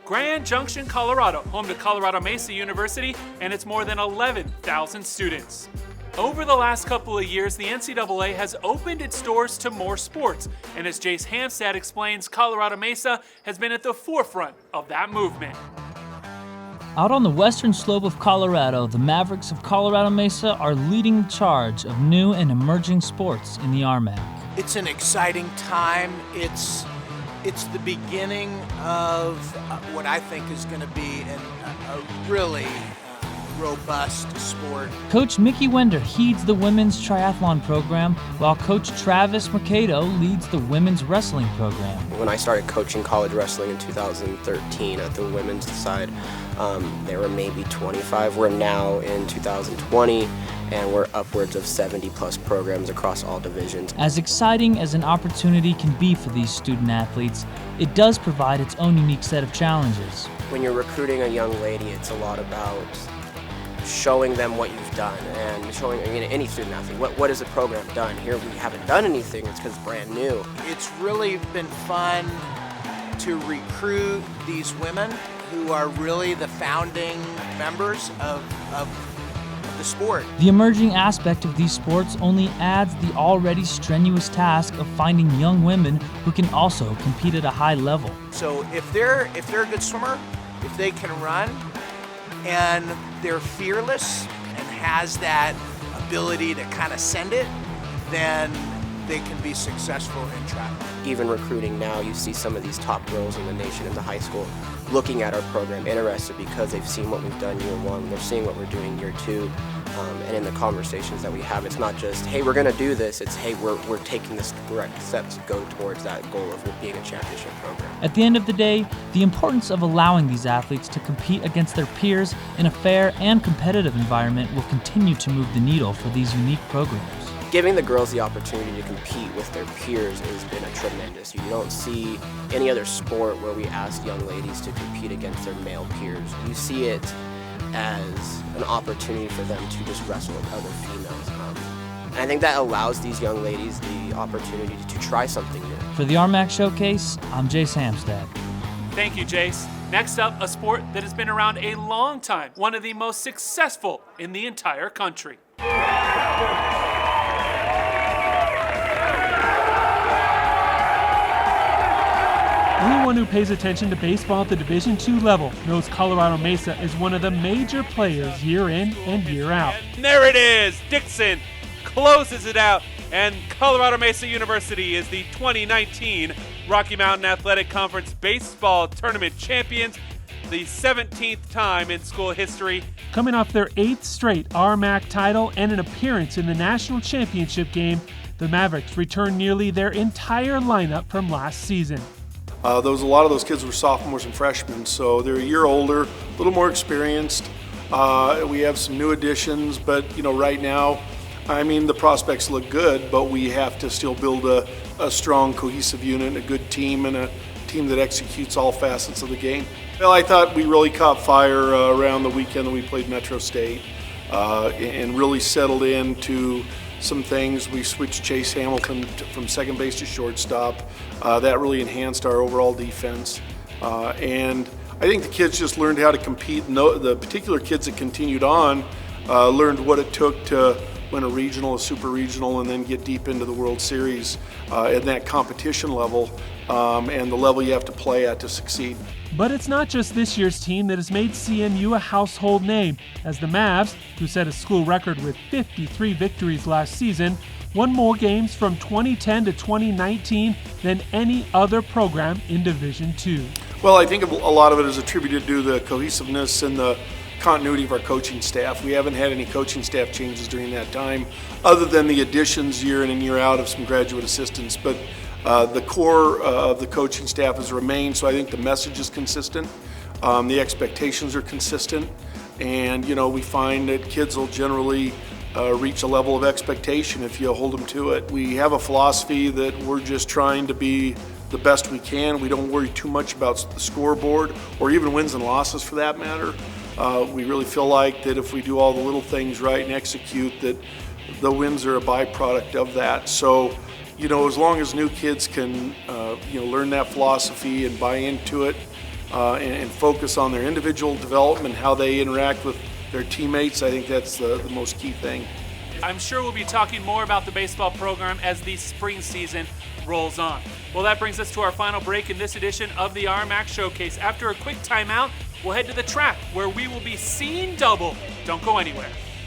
Grand Junction, Colorado, home to Colorado Mesa University and its more than 11,000 students. Over the last couple of years, the NCAA has opened its doors to more sports, and as Jace Hamstad explains, Colorado Mesa has been at the forefront of that movement. Out on the western slope of Colorado, the Mavericks of Colorado Mesa are leading the charge of new and emerging sports in the RMAC. It's an exciting time. It's the beginning of what I think is going to be a really robust sport. Coach Mickey Wender heeds the women's triathlon program, while Coach Travis Mercado leads the women's wrestling program. When I started coaching college wrestling in 2013 at the women's side, there were maybe 25. We're now in 2020, and we're upwards of 70 plus programs across all divisions. As exciting as an opportunity can be for these student athletes, it does provide its own unique set of challenges. When you're recruiting a young lady, it's a lot about showing them what you've done and showing any student athlete what has the program done. Here we haven't done anything, it's because it's brand new. It's really been fun to recruit these women who are really the founding members of the sport. The emerging aspect of these sports only adds the already strenuous task of finding young women who can also compete at a high level. So if they're a good swimmer, if they can run, and they're fearless and has that ability to kind of send it, then they can be successful in track. Even recruiting now, you see some of these top girls in the nation in the high school looking at our program, interested because they've seen what we've done year one, they're seeing what we're doing year two, and in the conversations that we have, it's not just, hey, we're going to do this, it's, hey, we're taking this correct steps to go towards that goal of being a championship program. At the end of the day, the importance of allowing these athletes to compete against their peers in a fair and competitive environment will continue to move the needle for these unique programs. Giving the girls the opportunity to compete with their peers has been a tremendous. You don't see any other sport where we ask young ladies to compete against their male peers. You see it as an opportunity for them to just wrestle with other females. And I think that allows these young ladies the opportunity to try something new. For the RMAC Showcase, I'm Jace Hamstad. Thank you, Jace. Next up, a sport that has been around a long time, one of the most successful in the entire country. Anyone who pays attention to baseball at the Division II level knows Colorado Mesa is one of the major players year in and year out. And there it is! Dixon closes it out, and Colorado Mesa University is the 2019 Rocky Mountain Athletic Conference Baseball Tournament champions, the 17th time in school history. Coming off their 8th straight RMAC title and an appearance in the national championship game, the Mavericks returned nearly their entire lineup from last season. A lot of those kids were sophomores and freshmen, so they're a year older, a little more experienced. We have some new additions, but right now, the prospects look good, but we have to still build a strong, cohesive unit, a good team, and a team that executes all facets of the game. Well, I thought we really caught fire around the weekend that we played Metro State, and really settled into some things. We switched Chase Hamilton from second base to shortstop. That really enhanced our overall defense. And I think the kids just learned how to compete. The particular kids that continued on learned what it took to win a regional, a super regional, and then get deep into the World Series at that competition level and the level you have to play at to succeed. But it's not just this year's team that has made CMU a household name, as the Mavs, who set a school record with 53 victories last season, won more games from 2010 to 2019 than any other program in Division II. Well, I think a lot of it is attributed to the cohesiveness and the continuity of our coaching staff. We haven't had any coaching staff changes during that time, other than the additions year in and year out of some graduate assistants. But the core of the coaching staff has remained, so I think the message is consistent. The expectations are consistent, and we find that kids will generally reach a level of expectation if you hold them to it. We have a philosophy that we're just trying to be the best we can. We don't worry too much about the scoreboard or even wins and losses for that matter. We really feel like that if we do all the little things right and execute, that the wins are a byproduct of that. So, as long as new kids can, learn that philosophy and buy into it, and focus on their individual development, how they interact with their teammates. I think that's the most key thing. I'm sure we'll be talking more about the baseball program as the spring season rolls on. Well, that brings us to our final break in this edition of the RMAC Showcase. After a quick timeout, we'll head to the track where we will be seeing double. Don't go anywhere.